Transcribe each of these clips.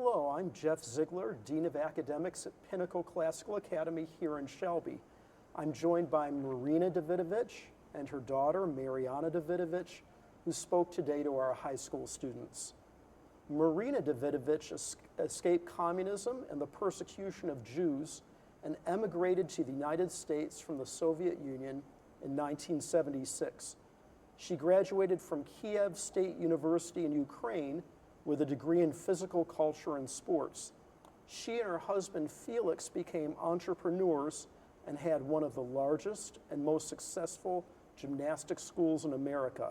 Hello, I'm Jeff Ziegler, Dean of Academics at Pinnacle Classical Academy here in Shelby. I'm joined by Marina Davidovich and her daughter, Marianna Davidovich, who spoke today to our high school students. Marina Davidovich escaped communism and the persecution of Jews and emigrated to the United States from the Soviet Union in 1976. She graduated from Kiev State University in Ukraine with a degree in physical culture and sports. She and her husband Felix became entrepreneurs and had one of the largest and most successful gymnastics schools in America.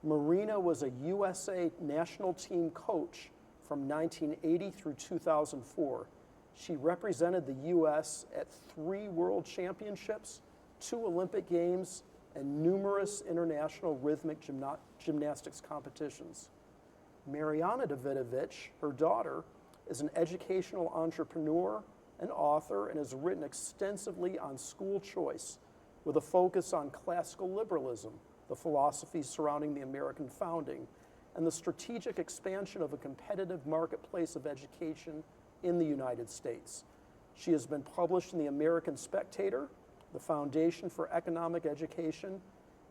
Marina was a USA national team coach from 1980 through 2004. She represented the US at 3 world championships, 2 Olympic Games, and numerous international rhythmic gymnastics competitions. Marianna Davidovich, her daughter, is an educational entrepreneur and author and has written extensively on school choice with a focus on classical liberalism, the philosophies surrounding the American founding, and the strategic expansion of a competitive marketplace of education in the United States. She has been published in the American Spectator, the Foundation for Economic Education,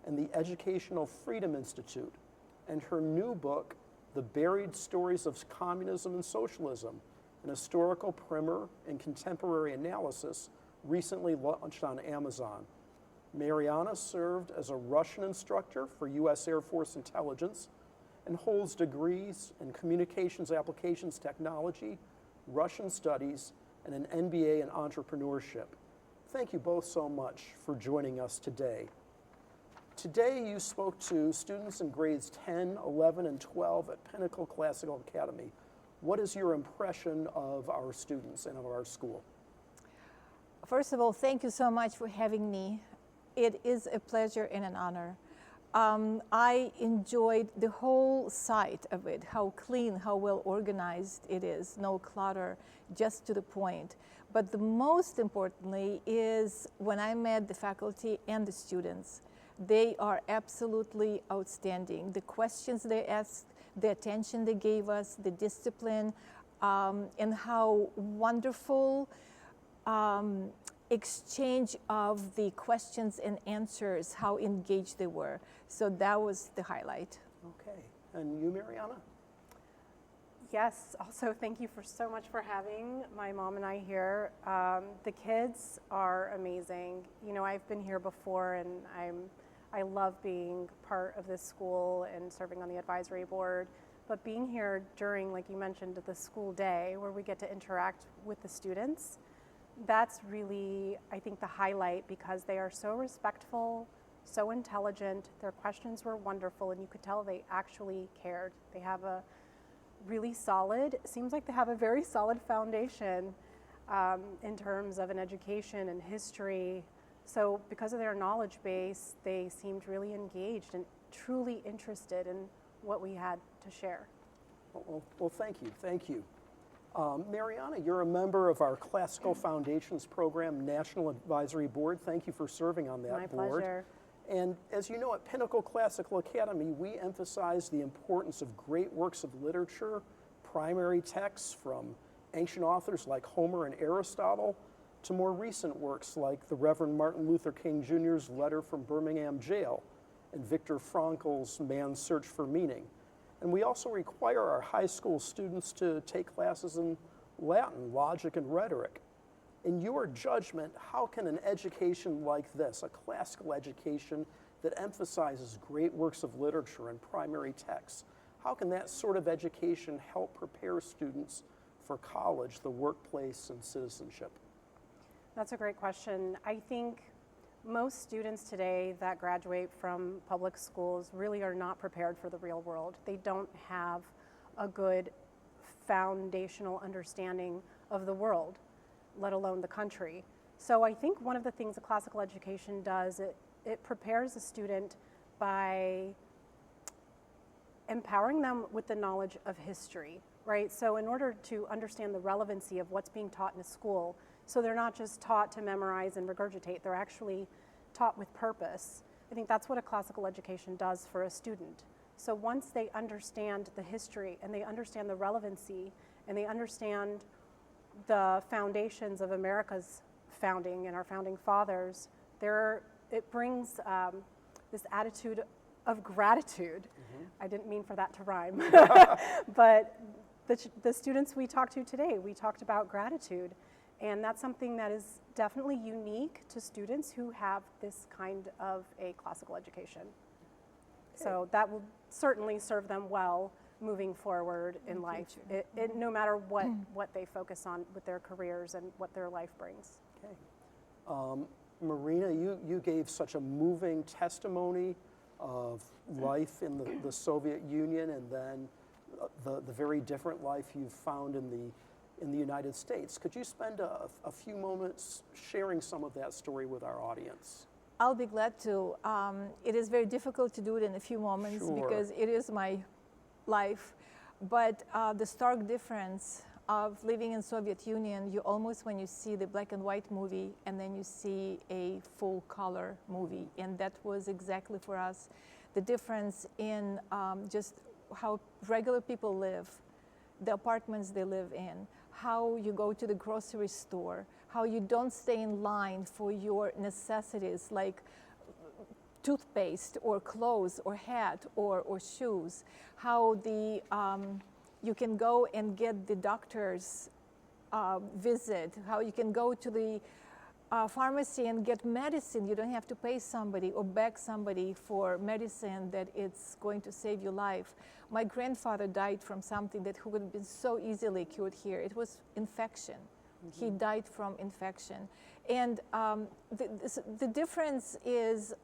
and the Educational Freedom Institute, and her new book, The Buried Stories of Communism and Socialism, an historical primer and contemporary analysis, recently launched on Amazon. Marianna served as a Russian instructor for U.S. Air Force Intelligence and holds degrees in Communications Applications Technology, Russian Studies, and an MBA in Entrepreneurship. Thank you both so much for joining us today. Today you spoke to students in grades 10, 11, and 12 at Pinnacle Classical Academy. What is your impression of our students and of our school? First of all, thank you so much for having me. It is a pleasure and an honor. I enjoyed the whole site of it, how clean, how well organized it is, no clutter, just to the point. But the most importantly is when I met the faculty and the students, they are absolutely outstanding. The questions they asked, the attention they gave us, the discipline, and how wonderful exchange of the questions and answers, how engaged they were. So that was the highlight. Okay, and you, Marianna? Yes, also thank you so much for having my mom and I here. The kids are amazing. You know, I've been here before and I love being part of this school and serving on the advisory board. But being here during, like you mentioned, the school day where we get to interact with the students, that's really, I think, the highlight because they are so respectful, so intelligent. Their questions were wonderful and you could tell they actually cared. They have a really solid, seems like they have a very solid foundation in terms of an education and history. So because of their knowledge base, they seemed really engaged and truly interested in what we had to share. Well, thank you, thank you. Marianna, you're a member of our Classical Foundations Program National Advisory Board. Thank you for serving on that board. My pleasure. And as you know, at Pinnacle Classical Academy, we emphasize the importance of great works of literature, primary texts from ancient authors like Homer and Aristotle, to more recent works like the Reverend Martin Luther King Jr.'s Letter from Birmingham Jail and Viktor Frankl's Man's Search for Meaning. And we also require our high school students to take classes in Latin, logic, and rhetoric. In your judgment, how can an education like this, a classical education that emphasizes great works of literature and primary texts, how can that sort of education help prepare students for college, the workplace, and citizenship? That's a great question. I think most students today that graduate from public schools really are not prepared for the real world. They don't have a good foundational understanding of the world, let alone the country. So I think one of the things a classical education does, it prepares a student by empowering them with the knowledge of history, right? So in order to understand the relevancy of what's being taught in a school, so they're not just taught to memorize and regurgitate, they're actually taught with purpose. I think that's what a classical education does for a student. So once they understand the history and they understand the relevancy and they understand the foundations of America's founding and our founding fathers, it brings this attitude of gratitude. I didn't mean for that to rhyme. But the students we talked to today, we talked about gratitude. And that's something that is definitely unique to students who have this kind of a classical education. So that will certainly serve them well moving forward in life, no matter what they focus on with their careers and what their life brings. Okay. Marina, you gave such a moving testimony of life in the Soviet Union, and then the very different life you've found in the United States. Could you spend a few moments sharing some of that story with our audience? I'll be glad to. It is very difficult to do it in a few moments because it is my life. But the stark difference of living in Soviet Union, you almost, when you see the black and white movie and then you see a full color movie. And that was exactly for us the difference in just how regular people live, the apartments they live in, how you go to the grocery store, how you don't stay in line for your necessities like toothpaste or clothes or hat or shoes, how you can go and get the doctor's visit, how you can go to the pharmacy and get medicine. You don't have to pay somebody or beg somebody for medicine that it's going to save your life. My grandfather died from something that could have been so easily cured here. It was infection. He died from infection. And the difference is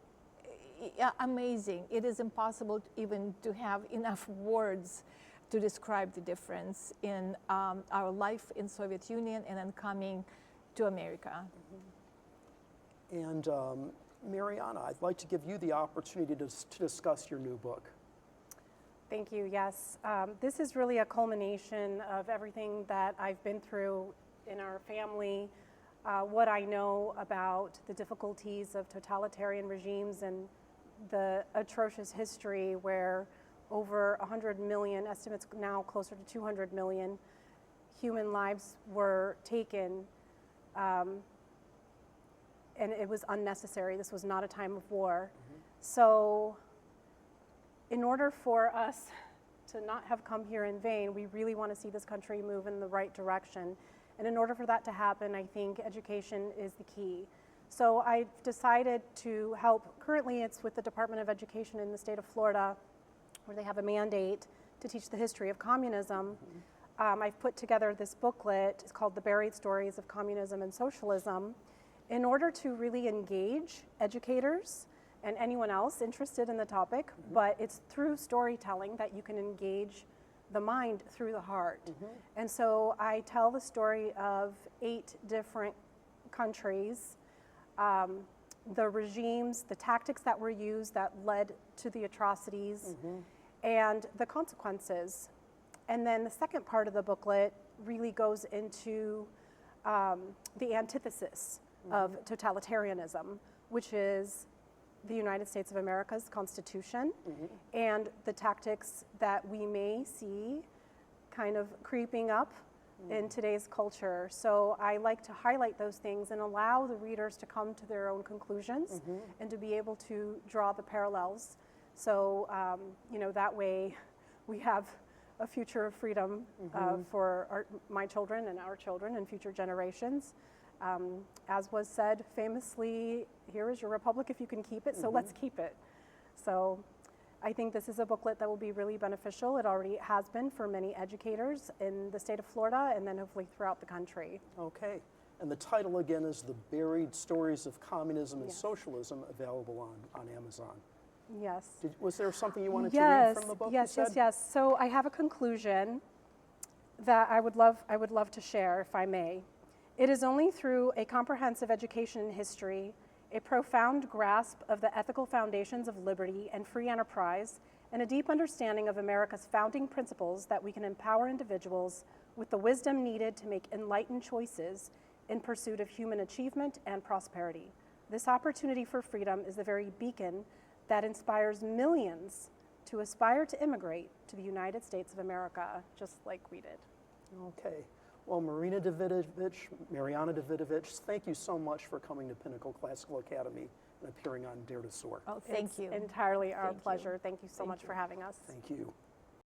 amazing. It is impossible even to have enough words to describe the difference in our life in Soviet Union and then coming to America. And Marianna, I'd like to give you the opportunity to discuss your new book. Thank you, yes. This is really a culmination of everything that I've been through in our family, what I know about the difficulties of totalitarian regimes and the atrocious history where over 100 million, estimates now closer to 200 million, human lives were taken, and it was unnecessary. This was not a time of war. So in order for us to not have come here in vain, we really want to see this country move in the right direction. And in order for that to happen, I think education is the key. So I've decided to help, currently it's with the Department of Education in the state of Florida, where they have a mandate to teach the history of communism. I've put together this booklet, it's called The Buried Stories of Communism and Socialism, in order to really engage educators and anyone else interested in the topic, but it's through storytelling that you can engage the mind through the heart. And so I tell the story of 8 different countries, the regimes, the tactics that were used that led to the atrocities, and the consequences. And then the second part of the booklet really goes into the antithesis of totalitarianism, which is the United States of America's Constitution and the tactics that we may see kind of creeping up in today's culture. So I like to highlight those things and allow the readers to come to their own conclusions and to be able to draw the parallels. So, you know, that way we have a future of freedom for my children and our children and future generations. As was said famously, here is your republic if you can keep it, so let's keep it. So I think this is a booklet that will be really beneficial. It already has been for many educators in the state of Florida and then hopefully throughout the country. Okay. And the title again is The Buried Stories of Communism and Socialism, available on Amazon. Yes. Was there something you wanted to read from the book? Yes. So I have a conclusion that I would love to share, if I may. It is only through a comprehensive education in history, a profound grasp of the ethical foundations of liberty and free enterprise, and a deep understanding of America's founding principles that we can empower individuals with the wisdom needed to make enlightened choices in pursuit of human achievement and prosperity. This opportunity for freedom is the very beacon that inspires millions to aspire to immigrate to the United States of America, just like we did. Okay. Well, Marina Davidovich, Marianna Davidovich, thank you so much for coming to Pinnacle Classical Academy and appearing on Dare to Soar. Oh, thank It's you. entirely our Thank you. pleasure. Thank you so Thank much you. for having us. Thank you.